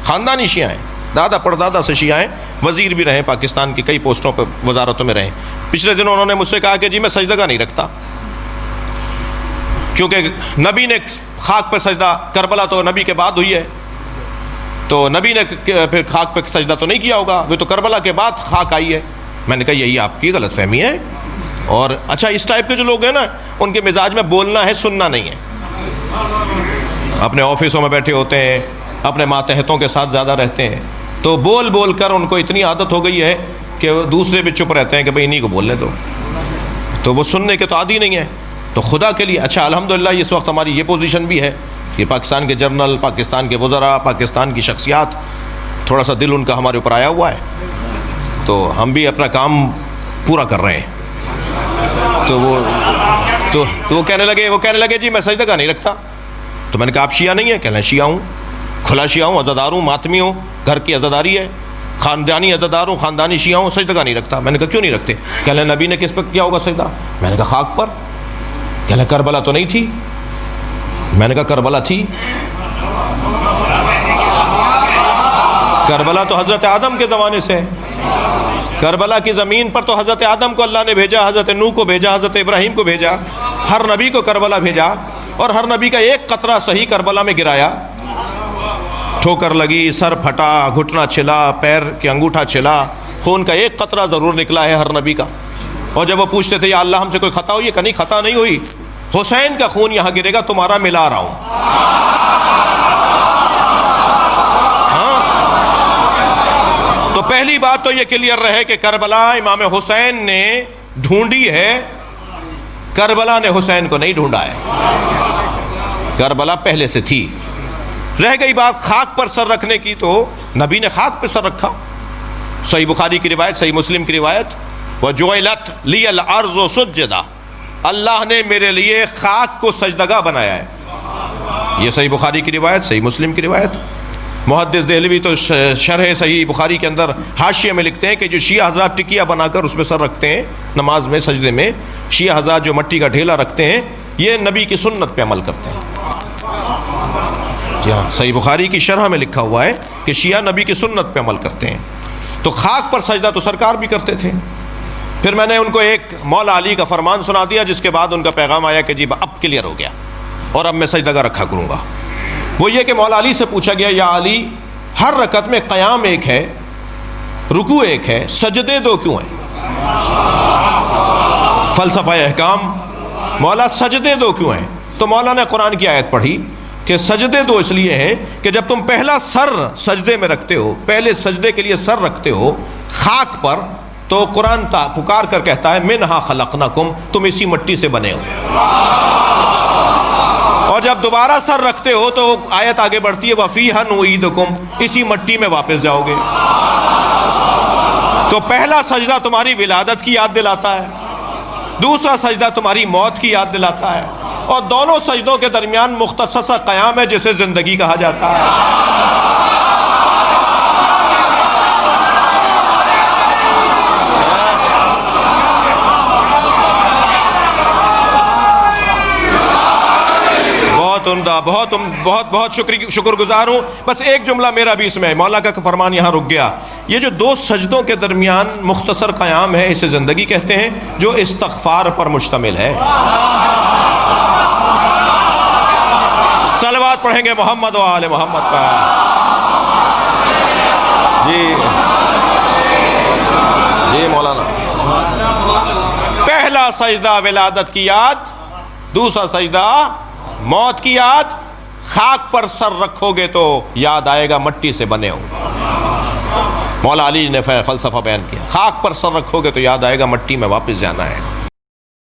خاندانی شیعہ ہیں، دادا پردادا سے شیعہ ہیں، وزیر بھی رہے پاکستان کی کئی پوسٹوں پہ، وزارتوں میں رہے۔ پچھلے دنوں انہوں نے مجھ سے کہا کہ جی میں سجدگاہ نہیں رکھتا، کیونکہ نبی نے خاک پہ سجدہ، کربلا تو نبی کے بعد ہوئی ہے، تو نبی نے پھر خاک پہ سجدہ تو نہیں کیا ہوگا، وہ تو کربلا کے بعد خاک آئی ہے۔ میں نے کہا یہی آپ کی غلط فہمی ہے۔ اور اچھا اس ٹائپ کے جو لوگ ہیں نا، ان کے مزاج میں بولنا ہے، سننا نہیں ہے۔ اپنے آفسوں میں بیٹھے ہوتے ہیں، اپنے ماتحتوں کے ساتھ زیادہ رہتے ہیں، تو بول بول کر ان کو اتنی عادت ہو گئی ہے کہ دوسرے بھی چپ رہتے ہیں کہ بھئی انہی کو بولنے دو، تو وہ سننے کے تو عادی نہیں ہے۔ تو خدا کے لیے اچھا الحمدللہ اس وقت ہماری یہ پوزیشن بھی ہے کہ پاکستان کے جنرل، پاکستان کے وزراء، پاکستان کی شخصیات، تھوڑا سا دل ان کا ہمارے اوپر آیا ہوا ہے، تو ہم بھی اپنا کام پورا کر رہے ہیں۔ تو وہ کہنے لگے جی میں سجدگاہ نہیں رکھتا۔ تو میں نے کہا آپ شیعہ نہیں ہیں؟ کہنے لگے شیعہ ہوں، کھلا شیعہ ہوں، عزادار ہوں، ماتمی ہوں، گھر کی عزاداری ہے، خاندانی عزادار ہوں، خاندانی شیعہ ہوں، سجدگاہ نہیں رکھتا۔ میں نے کہا کیوں نہیں رکھتے؟ کہنے لگے نبی نے کس پر کیا ہوگا سجدہ؟ میں نے کہا خاک پر۔ کہنے لگے کربلا تو نہیں تھی؟ میں نے کہا کربلا تھی، کربلا تو حضرت آدم کے زمانے سے ہے، کربلا کی زمین پر تو حضرت آدم کو اللہ نے بھیجا، حضرت نوح کو بھیجا، حضرت ابراہیم کو بھیجا، ہر نبی کو کربلا بھیجا، اور ہر نبی کا ایک قطرہ صحیح کربلا میں گرایا، ٹھوکر لگی، سر پھٹا، گھٹنا چھلا، پیر کے انگوٹھا چھلا، خون کا ایک قطرہ ضرور نکلا ہے ہر نبی کا۔ اور جب وہ پوچھتے تھے یا اللہ ہم سے کوئی خطا ہوئی ہے؟ کہ نہیں خطا نہیں ہوئی، حسین کا خون یہاں گرے گا، تمہارا ملا رہا ہوں۔ تو پہلی بات تو یہ کلیئر رہے کہ کربلا امام حسین نے ڈھونڈی ہے، کربلا نے حسین کو نہیں ڈھونڈا ہے، کربلا پہلے سے تھی۔ رہ گئی بات خاک پر سر رکھنے کی، تو نبی نے خاک پر سر رکھا۔ صحیح بخاری کی روایت، صحیح مسلم کی روایت، وَجُعِلَتْ لِيَ الْأَرْضُ سُجَّدًا، اللہ نے میرے لیے خاک کو سجدگاہ بنایا ہے۔ یہ صحیح بخاری کی روایت، صحیح مسلم کی روایت۔ محدث دہلوی تو شرح صحیح بخاری کے اندر حاشیے میں لکھتے ہیں کہ جو شیعہ حضرات ٹکیا بنا کر اس پہ سر رکھتے ہیں نماز میں، سجدے میں، شیعہ حضرات جو مٹی کا ڈھیلا رکھتے ہیں، یہ نبی کی سنت پہ عمل کرتے ہیں۔ جی ہاں، صحیح بخاری کی شرح میں لکھا ہوا ہے کہ شیعہ نبی کی سنت پہ عمل کرتے ہیں۔ تو خاک پر سجدہ تو سرکار بھی کرتے تھے۔ پھر میں نے ان کو ایک مولا علی کا فرمان سنا دیا، جس کے بعد ان کا پیغام آیا کہ جی اب کلیئر ہو گیا اور اب میں سجدگاہ رکھا کروں گا۔ وہ یہ کہ مولا علی سے پوچھا گیا یا علی، ہر رکعت میں قیام ایک ہے، رکوع ایک ہے، سجدے دو کیوں ہیں؟ فلسفہ احکام، مولا سجدے دو کیوں ہیں؟ تو مولا نے قرآن کی آیت پڑھی کہ سجدے دو اس لیے ہیں کہ جب تم پہلا سر سجدے میں رکھتے ہو، پہلے سجدے کے لیے سر رکھتے ہو خاک پر، تو قرآن پکار کر کہتا ہے منہا خلقناکم، تم اسی مٹی سے بنے ہو۔ اور جب دوبارہ سر رکھتے ہو تو آیت آگے بڑھتی ہے وَفِيهَا نُعِيدُكُمْ، اسی مٹی میں واپس جاؤ گے۔ تو پہلا سجدہ تمہاری ولادت کی یاد دلاتا ہے، دوسرا سجدہ تمہاری موت کی یاد دلاتا ہے، اور دونوں سجدوں کے درمیان مختصر سا قیام ہے جسے زندگی کہا جاتا ہے۔ بہت بہت شکر گزار ہوں۔ بس ایک جملہ میرا بھی اس میں ہے، مولا کا فرمان یہاں رک گیا۔ یہ جو دو سجدوں کے درمیان مختصر قیام ہے، اسے زندگی کہتے ہیں، جو استغفار پر مشتمل ہے۔ صلوات پڑھیں گے محمد و آل محمد پر۔ جی مولانا، پہلا سجدہ ولادت کی یاد، دوسرا سجدہ موت کی یاد۔ خاک پر سر رکھو گے تو یاد آئے گا مٹی سے بنے ہو۔ مولا علی نے فلسفہ بیان کیا، خاک پر سر رکھو گے تو یاد آئے گا مٹی میں واپس جانا ہے۔